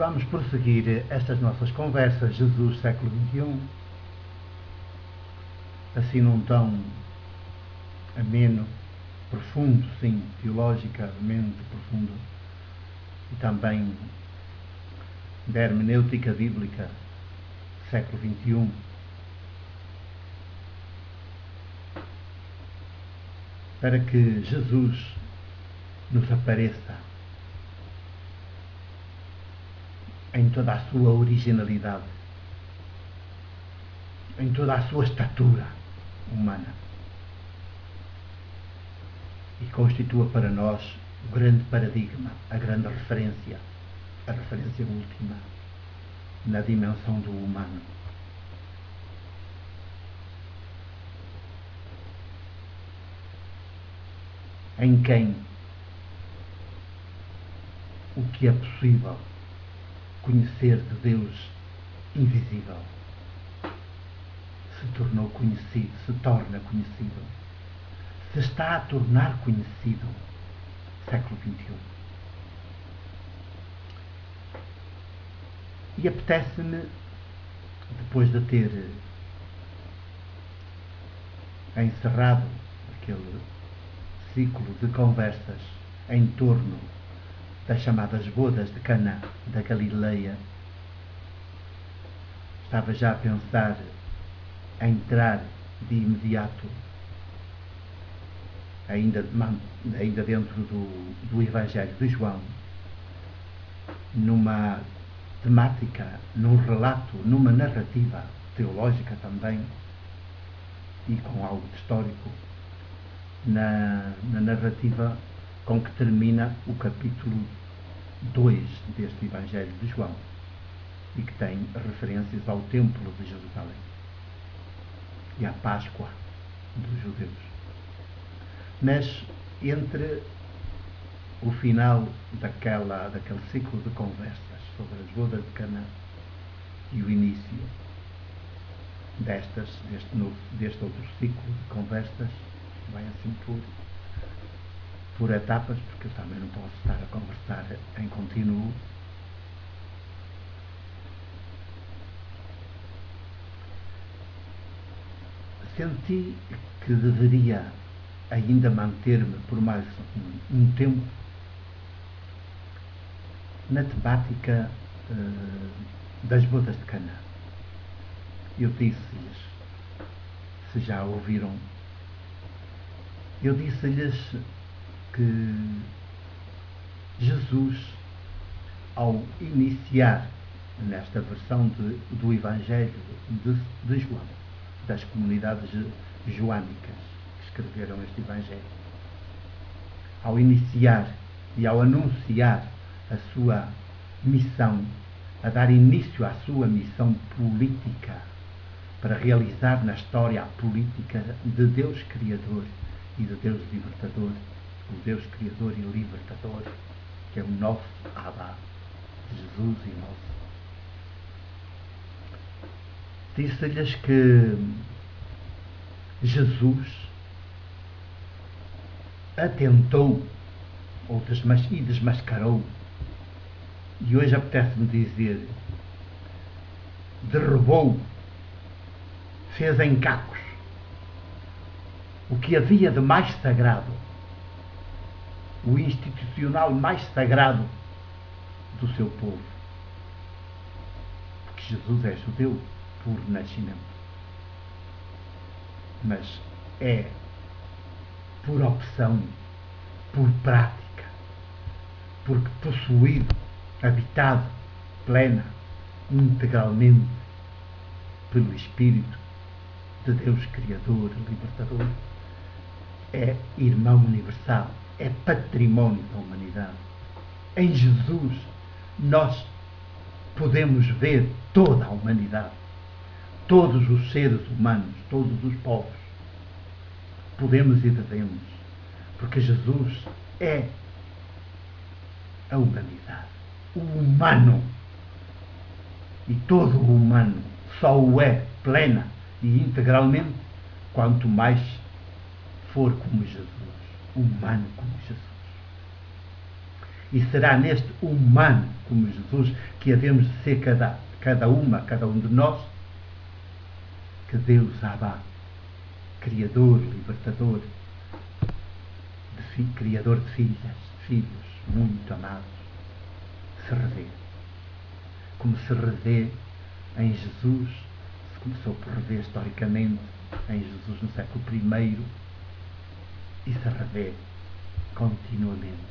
Vamos prosseguir estas nossas conversas, Jesus, século XXI, assim num tom ameno, profundo, sim, teologicamente profundo, e também da hermenêutica bíblica, século XXI. Para que Jesus nos apareça em toda a sua originalidade, em toda a sua estatura humana, e constitua para nós o grande paradigma, a grande referência, a referência última na dimensão do humano. Em quem o que é possível conhecer de Deus invisível se tornou conhecido, se torna conhecido, se está a tornar conhecido, século XXI. E apetece-me, depois de ter encerrado aquele ciclo de conversas em torno das chamadas bodas de Caná da Galileia, estava já a pensar em entrar de imediato, ainda dentro do Evangelho de João, numa temática, num relato, numa narrativa teológica também, e com algo de histórico, na narrativa com que termina o capítulo 2 deste Evangelho de João, e que tem referências ao Templo de Jerusalém e à Páscoa dos judeus. Mas entre o final daquele ciclo de conversas sobre as bodas de Caná e o início deste outro ciclo de conversas, vai assim por etapas, porque eu também não posso estar a conversar em contínuo. Senti que deveria ainda manter-me por mais um tempo na temática das bodas de Caná. Eu disse-lhes, se já ouviram, eu disse-lhes que Jesus, ao iniciar nesta versão do Evangelho de João, das comunidades joânicas que escreveram este Evangelho, ao iniciar e ao anunciar a sua missão, a dar início à sua missão política para realizar na história a política de Deus Criador e de Deus Libertador, o Deus Criador e Libertador, que é o nosso Abba, Jesus e nosso. Disse-lhes que Jesus atentou e desmascarou, e hoje apetece-me dizer, derrubou, fez em cacos o que havia de mais sagrado, o institucional mais sagrado do seu povo. Porque Jesus é judeu por nascimento, mas é por opção, por prática, porque possuído, habitado, plena, integralmente pelo Espírito de Deus Criador, Libertador, é irmão universal, é património da humanidade. Em Jesus nós podemos ver toda a humanidade, todos os seres humanos, todos os povos. Podemos e devemos, porque Jesus é a humanidade, o humano, e todo o humano só o é plena e integralmente quanto mais for como Jesus, humano como Jesus. E será neste humano, como Jesus, que havemos de ser cada um de nós, que Deus Abba, Criador, Libertador, Criador de filhos muito amados, se revê. Como se revê em Jesus, se começou por rever historicamente em Jesus no século I, e se revê continuamente.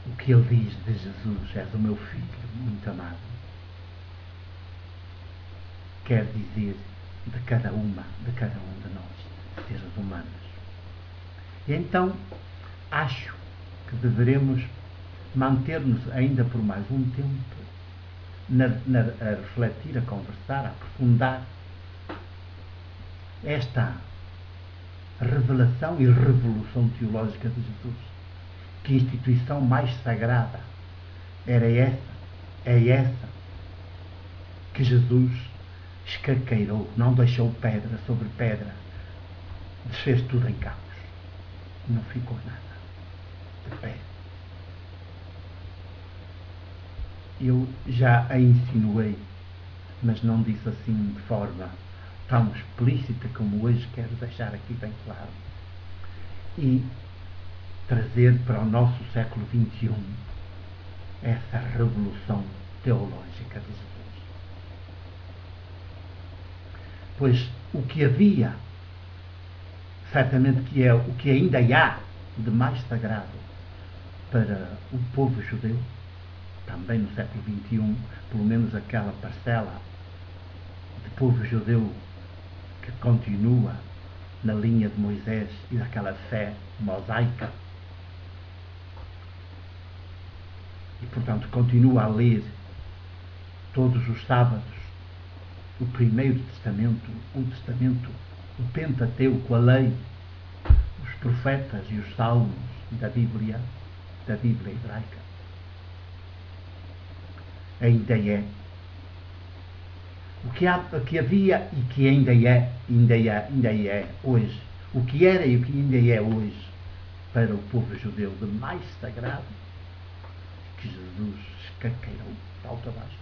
O que ele diz de Jesus: és o meu filho muito amado, quer dizer de cada um de nós, seres humanos. E então acho que deveremos manter-nos ainda por mais um tempo a refletir, a conversar, a aprofundar esta revelação e revolução teológica de Jesus. Que instituição mais sagrada era essa, é essa, que Jesus escaqueirou, não deixou pedra sobre pedra, desfez tudo em caos, não ficou nada de pé. Eu já a insinuei, mas não disse assim de forma tão explícita como hoje quero deixar aqui bem claro, e trazer para o nosso século XXI essa revolução teológica de Jesus. Pois o que havia, certamente que é o que ainda há de mais sagrado para o povo judeu, também no século XXI, pelo menos aquela parcela de povo judeu que continua na linha de Moisés e daquela fé mosaica, e portanto continua a ler todos os sábados o Primeiro Testamento, o Pentateuco, a lei, os profetas e os salmos da Bíblia hebraica. Ainda é o que havia e que ainda é hoje, o que era e o que ainda é hoje para o povo judeu de mais sagrado, que Jesus escaqueirou de alto a baixo,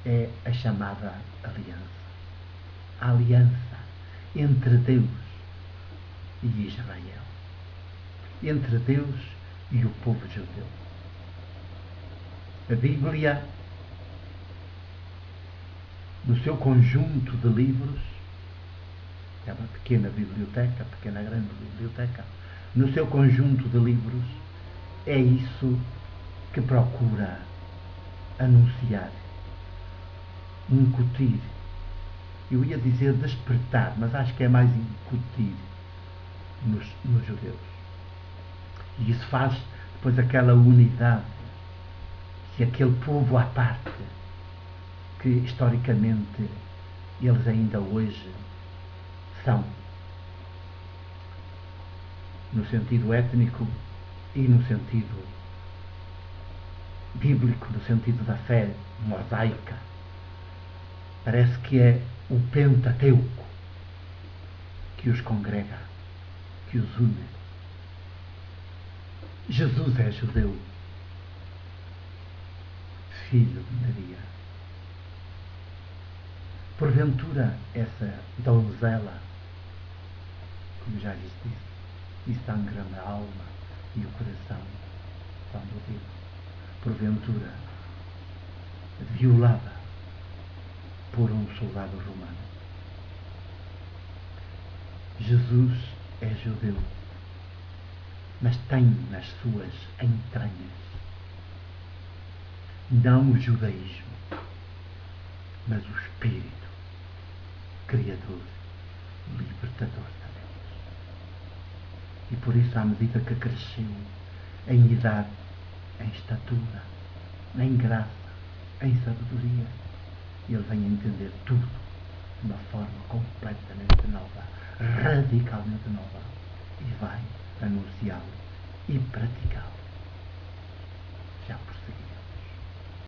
é a chamada aliança. A aliança entre Deus e Israel, entre Deus e o povo judeu. A Bíblia, no seu conjunto de livros, é uma pequena biblioteca, pequena grande biblioteca, no seu conjunto de livros, é isso que procura anunciar, incutir. Eu ia dizer despertar, mas acho que é mais incutir nos judeus. E isso faz depois aquela unidade, que aquele povo à parte, que historicamente eles ainda hoje são, no sentido étnico e no sentido bíblico, no sentido da fé mosaica. Parece que é o Pentateuco que os congrega, que os une. Jesus é judeu, filho de Maria. Porventura, essa donzela, como já lhes disse, e sangra na alma e o coração quando o digo, porventura, violada por um soldado romano. Jesus é judeu, mas tem nas suas entranhas não o judaísmo, mas o Espírito Criador, libertador de Deus. E por isso, à medida que cresceu em idade, em estatura, em graça, em sabedoria, ele vem a entender tudo de uma forma completamente nova, radicalmente nova, e vai anunciá-lo e praticá-lo já por si.